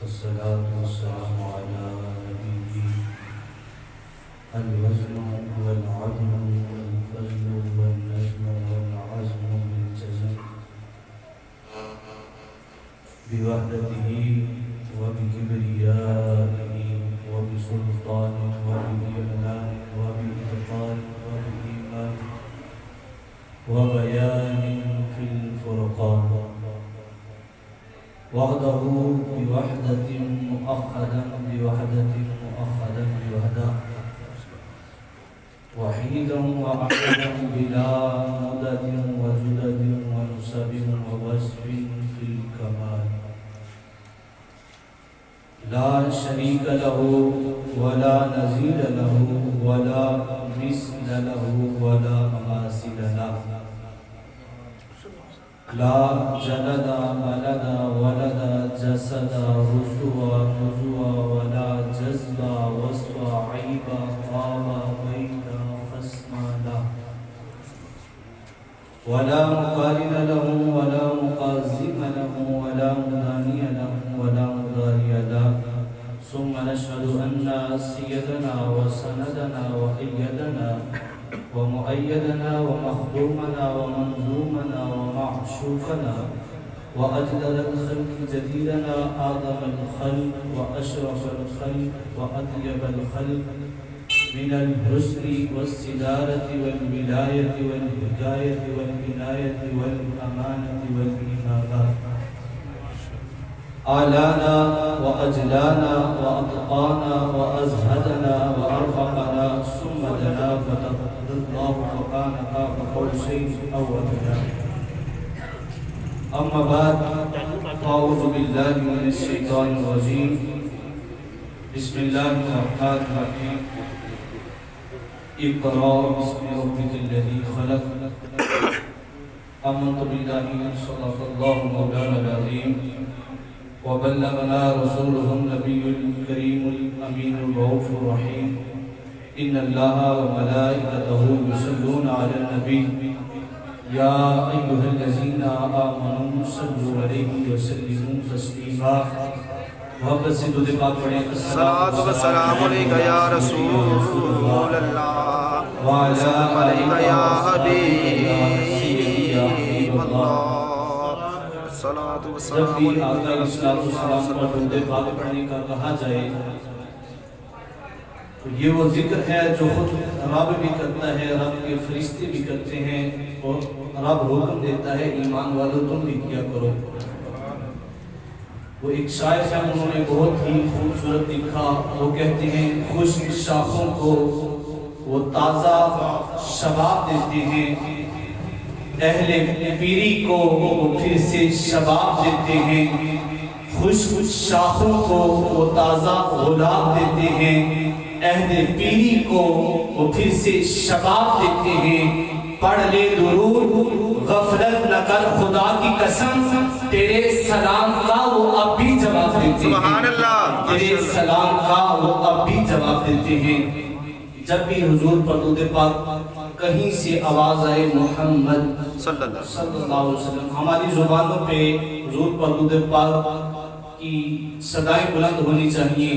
वस्सलातु वस्सलामु अला नबीही अल-वज़्नु वल-अदlu वल-फज़्लु वन-नज़्मु वल-अज़्मु बिल-जज़्म बिवहदतिही व बिकिब्रियाइही व बिसुल्तानिही व बिइलानिही व बिइतक़ानिही व बिईमानिही व बयानिन फ़िल-फ़ुरक़ान वहदहू बिवहदतिन मुअख़्ख़दन बिवहदतिन मुअख़्ख़दन बिवहदा वहीदन व अहदन बिला मुददिन व जुददिन व नुसबिन व वस्फ़िन फ़िल कमाल ला शरीक लहू वला नज़ीर लहू वला मिस्ल लहू वला ममासिल लहू ला जलदा मलदा वलदा जसदा रुसुवा नुज़ुवा वला जज़्बा वस्वा ऐबा क़ाबा बैदा ख़स्मा ला वला मुक़ारिन लहू वला मुक़ाज़िम लहू वला मुदानिय लहू वला मुदारिय लहू सुम्मा नशहदु अन्ना सय्यदना व सनदना व अय्यदना व मुअय्यदना व मख़दूमना व मंज़ूमना व मअशूक़ना व अजदल ख़ल्क़ जदीदना आदमल ख़ल्क़ व अशरफल ख़ल्क़ व अत्यबल ख़ल्क़ मिनल हुस्नि वस्सिदारति वल विलायति वल हिदायति वल इनायति वल अमानति वल इमामा आलाना व अजलाना व अतक़ाना व अज़हदना व अरफ़क़ना सुम्मा दना फ़तक़ब्बलल्लाहु फ़काना क़ाब क़ौसैन अव अदना अम्मा बाद फ़अऊज़ु बिल्लाहि मिनश शैतानिर रजीम बिस्मिल्लाहिर रहमानिर रहीम इक़रा बिस्मि रब्बिकल्लज़ी ख़लक़ आमनतु बिल्लाहि सल्लल्लाहु मौलाना अज़ीम व बल्लगना रसूलुहुन नबियुल करीमुल अमीनुर रऊफ़ुर रहीम इन्नल्लाहा व मलाइकतहु युसल्लूना अलन नबी या अय्युहल्लज़ीना आमनू सल्लु अलैहि व सल्लिमू तस्लीमा मोहब्बत से दुरूद पाक पढ़ें अस्सलातु वस्सलामु अलैका या रसूलल्लाह व अला अलैका या हबीबल्लाह अस्सलातु जब भी वस्सलामु आका इस्लाम पर दुरूद पाक पढ़ने का कहा जाए तो ये वो जिक्र है जो खुद रब भी करता है, रब के फरिश्ते भी करते हैं और रब हुक्म देता है ईमान वालों तुम भी किया करो। वो एक शायर है, उन्होंने बहुत ही खूबसूरत लिखा। वो कहते हैं खुश्क शाखों को वो ताज़ा शबाब देते हैं, अहले पीरी को वो फिर से शबाब देते हैं। खुश्क शाखों को वो ताज़ा गुलाब देते हैं, अहले पीरी को वो फिर से शबाब देते हैं। पढ़ ले दुरूद गफलत न कर खुदा की कसम, तेरे सलाम का वो अब भी जवाब देते हैं। सुभान अल्लाह। तेरे सलाम का वो अब भी जवाब देते हैं। जब भी हुजूर पर दुरूद पाक कहीं से आवाज आए मोहम्मद सल्लल्लाहु अलैहि वसल्लम, हमारी जुबानों पे हुजूर पर दुरूद पाक की सदाएं बुलंद होनी चाहिए।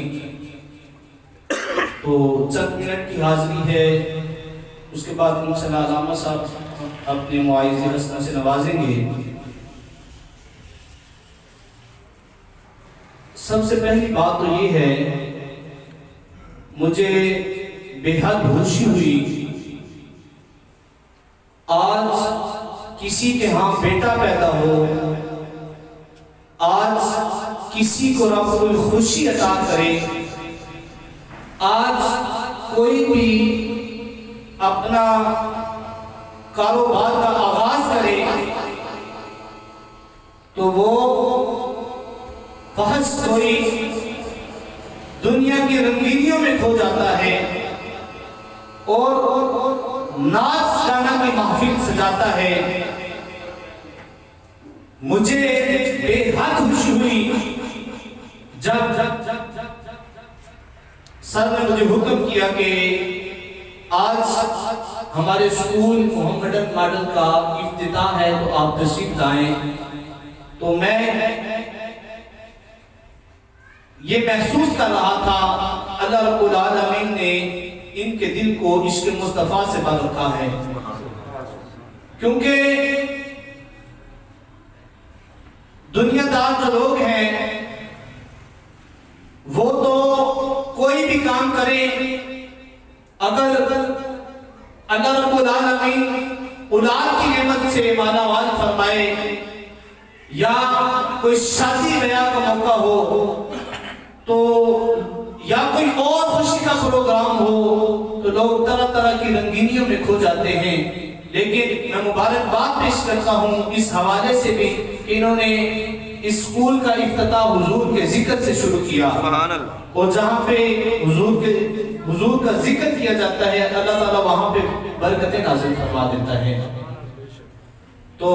तो चंद मिनट की हाजिरी है, उसके बाद इंशाअल्लाह अल्लामा साहब अपने मुआइज़े हस्ना से नवाजेंगे। सबसे पहली बात तो ये है, मुझे बेहद खुशी हुई आज किसी के यहाँ बेटा पैदा हो, आज किसी को रब कोई खुशी अता करे, आज कोई भी अपना कारोबार का आगाज करे तो वो फहज कोई दुनिया की रंगीनियों में खो जाता है और नाच गाना की महफिल सजाता है। मुझे बेहद खुशी हुई जब सर ने मुझे हुक्म किया कि आज हमारे स्कूल मोहम्मदन मॉडल का इफ्तिताह है तो आप तशरीफ लाएं। तो मैं ये महसूस कर रहा था, अल्लाह रब्बुल आलमीन ने इनके दिल को इश्क मुस्तफ़ा से भर रखा है। क्योंकि दुनियादार जो लोग हैं वो तो कोई भी काम करें, अगर अल्लाह रब्बुल आलमीन औलाद की नेमत से मालामाल फरमाए या कोई शादी ब्याह का मौका हो तो या कोई और खुशी का प्रोग्राम हो तो लोग तरह तरह की रंगीनियों में खो जाते हैं। लेकिन मैं मुबारकबाद पेश करता हूँ इस हवाले से भी कि इन्होंने इस स्कूल का इफ्तिताह हुजूर के जिक्र से शुरू किया, और जहाँ पे हुजूर का जिक्र किया जाता है अल्लाह ताला वहाँ पे बरकतें नाज़िल फरमा देता है। तो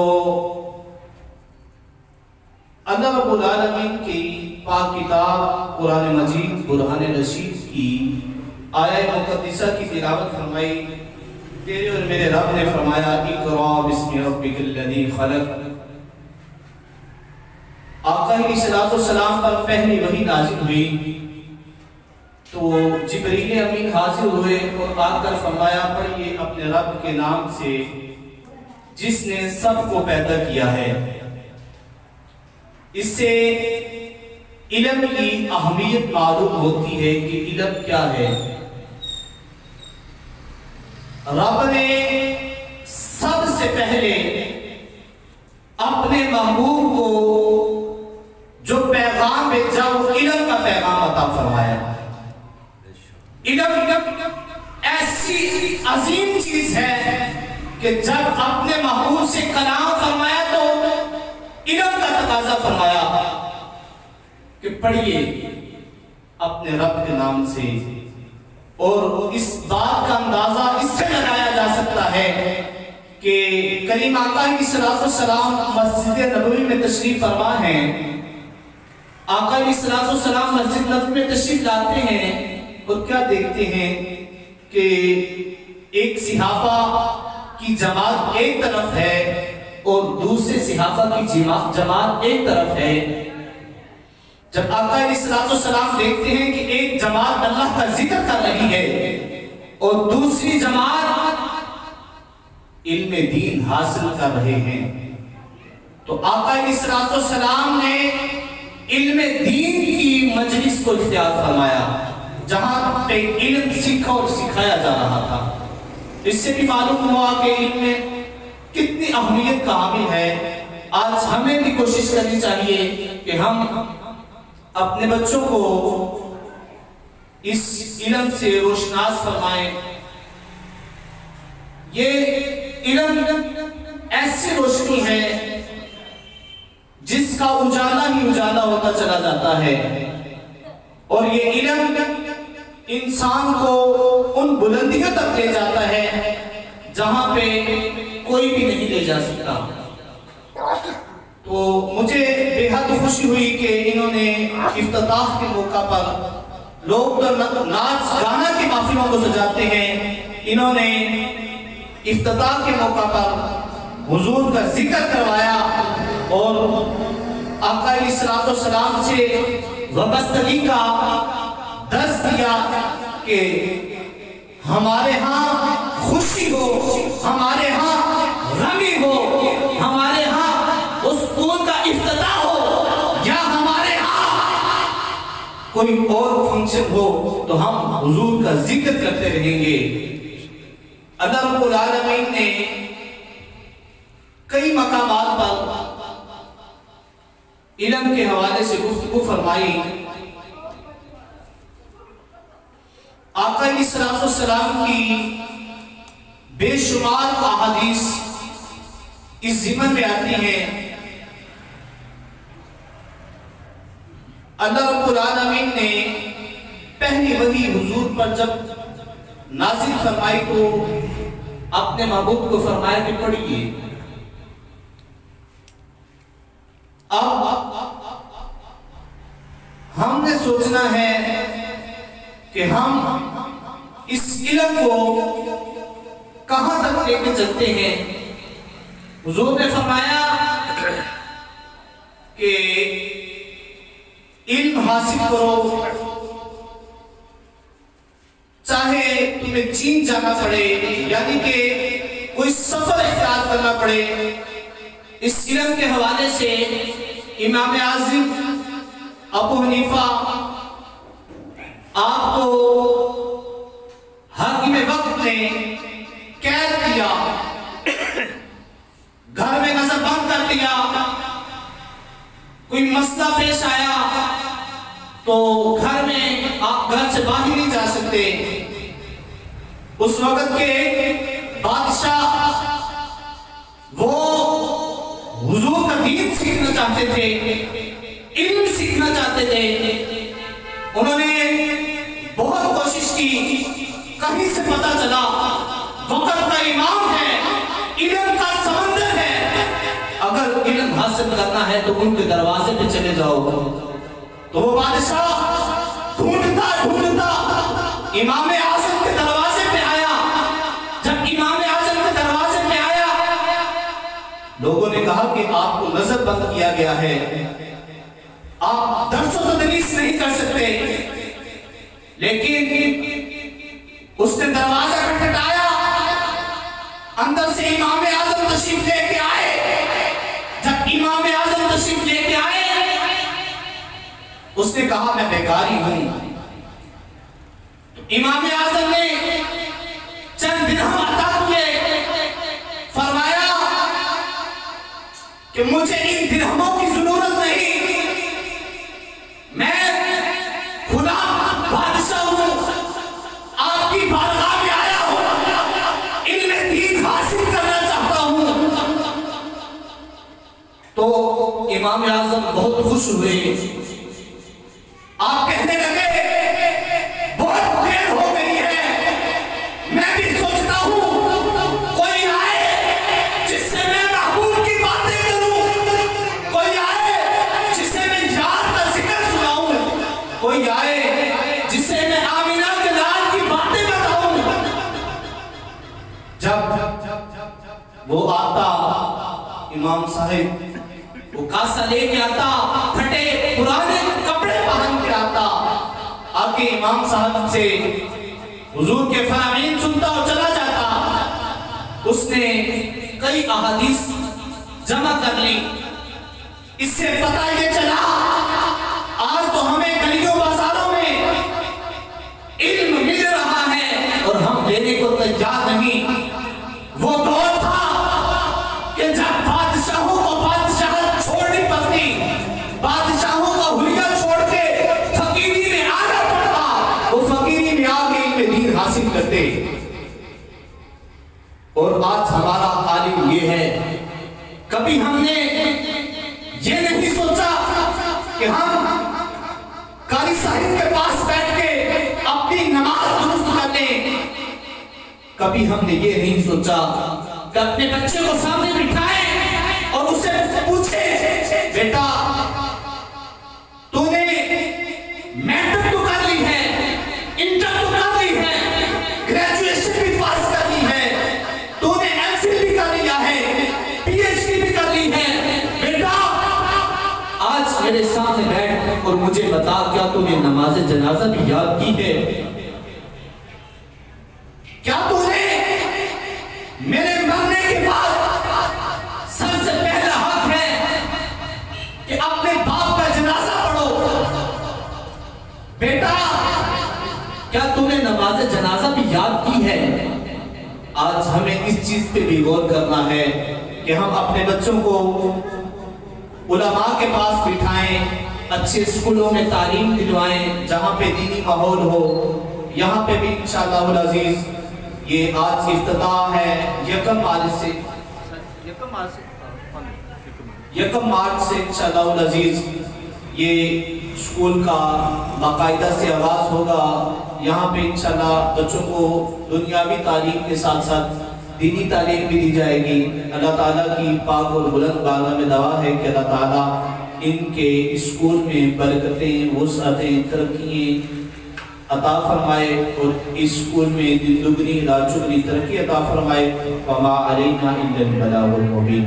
अल्लाह रब्बुल आलमीन की पाक किताब कुरान मजीद बुरहान रशीद की आयत मुक़द्दिसा की तिलावत फरमाई। तेरे और मेरे रब ने फरमाया इक़रा बिस्मि रब्बिकल लज़ी खलक़। आका अलैहिस्सलाम पर पहली वही नाज़िल हुई तो जिब्रील अमीन हाजिर हुए और आकर फरमाया पढ़िए अपने रब के नाम से जिसने सबको पैदा किया है। इससे इल्म की अहमियत मालूम होती है कि इल्म क्या है। रब ने सबसे पहले अपने महबूब को जो पैगाम भेजा वो इल्म का पैगाम अता फरमाया। इल्म ऐसी अजीम चीज है कि जब अपने महबूब से कलाम फरमाया तो इल्म का तकाजा फरमाया कि पढ़िए अपने रब के नाम से। और इस बात का अंदाजा इससे लगाया जा सकता है कि करीम आका अलैहिस्सलाम मस्जिद नबवी में तशरीफ फरमा हैं। आका अलैहिस्सलाम मस्जिद नबवी में तशरीफ लाते हैं और क्या देखते हैं कि एक सहाबा की जमात एक तरफ है और दूसरे सहाबा की जमात एक तरफ है। जब आका अलैहिस्सलाम देखते हैं कि एक जमात अल्लाह का जिक्र कर रही है और दूसरी जमात इल्म दीन हासिल कर रहे हैं, तो आका अलैहिस्सलाम ने इल्म दीन की मजलिस को इख्तियार फरमाया जहां पे इल्म सीखा और सिखाया जा रहा था। इससे भी मालूम हुआ कि इल्म कितनी अहमियत का हामिल है। आज हमें भी कोशिश करनी चाहिए कि हम अपने बच्चों को इस इल्म से रोशनास फरमाएं। ये इल्म ऐसी रोशनी है जिसका उजाला ही उजाला होता चला जाता है, और ये इल्म इंसान को उन बुलंदियों तक ले जाता है जहां पे कोई भी नहीं ले जा सकता। तो मुझे बेहद खुशी हुई कि इन्होंने इफ्तिताह के मौका पर लोग तो नाच गाना की महफिलों को सजाते हैं, इन्होंने इफ्तिताह के मौका पर हुजूर का जिक्र करवाया और आका अलैहिस्सलाम से वाबस्तगी का दर्स दिया कि हमारे यहाँ खुशी हो, हमारे यहाँ रंगी हो, हमारे यहाँ उस स्कूल का इफ्तिताह हो या हमारे यहाँ कोई और फंक्शन हो तो हम हुजूर का जिक्र करते रहेंगे। अल्लाह रब्बुल आलमीन ने कई मकामात पर इल्म के हवाले से गुफ्तगू फरमाई। आका अलैहिस्सलाम की बेशुमार अहादीस इस ज़िमन में आती हैं। अल्लाह रब्बुल आलमीन ने पहली वही हुजूर पर जब नाज़िल फरमाई तो अपने महबूब को फरमाया कि पढ़िए। अब हमने सोचना है कि हम इस इल्म को कहां तक लेके चलते हैं। हुजूर ने फरमाया कि इल्म हासिल करो, चाहे तुम्हें चीन जाना पड़े, यानी कि कोई सफर इख्तियार करना पड़े। इस इल्म के हवाले से इमाम आज़म अबू हनीफा आपको हाकिम वक्त ने कैद किया, घर में नजर बंद कर दिया। कोई मसला पेश आया तो घर में आप घर से बाहर नहीं जा सकते। उस वक्त के बादशाह वो हुजूर का दीन सीखना चाहते थे, इल्म सीखना चाहते थे। उन्होंने बहुत कोशिश की, कहीं से पता चला वक्त का इमाम है, इल्म का समंदर है, अगर इल्म हासिल करना है तो उनके दरवाजे पे चले जाओ। तो वो बादशाह ढूंढता ढूंढता इमाम आज़म के दरवाजे पे आया। जब इमाम आज़म के दरवाजे पे आया, लोगों ने कहा कि आपको नजर बंद किया गया है, आप दर्स व तदरीस नहीं कर सकते। लेकिन उसने दरवाजा खटखटाया, अंदर से इमाम आज़म तशरीफ लेके आए। जब इमाम आज़म तशरीफ लेके आए, उसने कहा मैं बेकारी हूं। तो इमाम आज़म ने चंद दिरहम अता किए, फरमाया कि मुझे इन दिरहमों की जरूरत नहीं, मैं खुदा बादशाह हूं, आपकी बारगाह में आया हूं, इल्म दीन हासिल करना चाहता हूं। तो इमाम आज़म बहुत खुश हुए। आप कहने लगे बहुत देर हो गई है, मैं भी सोचता हूं कोई आए जिससे मैं महबूब की बातें करूं, कोई आए जिसे मैं यार का जिक्र सुनाऊं, कोई आए जिसे मैं आमिना के लाल की बातें बताऊं। जब वो आता, इमाम साहिब वो कासा लेके आता, फटे पुराने कपड़े पहन के आता, आके इमाम साहब से हुजूर के फरमाइन सुनता और चला जाता। उसने कई अहादीस जमा कर ली। इससे पता ये चला आज तो हमें गलियों बाजारों में इल्म मिल रहा है और हम लेने को तैयार नहीं। वो दौर था कि जब बादशाहों को बादशाह छोड़नी पड़ती, बादशाहों का हुलिया छोड़ के फकीरी में आना पड़ता, वो फकीरी में आके इल्म दीन हासिल करते। और आज हमारा तालीम ये है, कभी हमने ये नहीं सोचा कि हम कारी साहिब के पास बैठ के अपनी नमाज दुरुस्त कर लें। कभी हमने ये नहीं सोचा कि अपने बच्चे को सामने बिठाएं और उससे पूछे, बेटा तूने मैट्रिक तो कर ली है, इंटर तो कर ली है, ग्रेजुएशन भी पास कर ली है, तूने एमफिल भी कर लिया है, पीएचडी भी कर ली है, बेटा आज मेरे सामने बैठ और मुझे बता, क्या तूने नमाज जनाजा भी याद की है? क्या तूने मेरे मरने के बाद सबसे पहला हक है कि अपने बाप का जनाजा पढ़ो? बेटा क्या तूने नमाज जनाजा भी याद की है? आज हमें इस चीज पे भी गौर करना है कि हम अपने बच्चों को उलमा के पास बिठाएं, अच्छे स्कूलों में तालीम दिलवाएं जहाँ पे दीनी माहौल हो। यहाँ पे भी इंशाअल्लाह अज़ीज़ ये आज इफ्तिताह है, यकम मार्च से इंशाअल्लाह अज़ीज़ ये स्कूल का बाकायदा से आगाज़ होगा। यहाँ पे इंशाअल्लाह बच्चों को दुनियावी तालीम के साथ साथ दीनी तालीम भी दी जाएगी। अल्लाह ताला की पाक और बुलंद बारगाह में दवा है कि अल्लाह ताला इनके स्कूल में बरकतें, वुसअतें, तरक्की अता फरमाए और इस स्कूल में दिन दुगनी रात चुगनी तरक्की अता फरमाए। वमा अलैना इल्लल बलागुल मुबीन।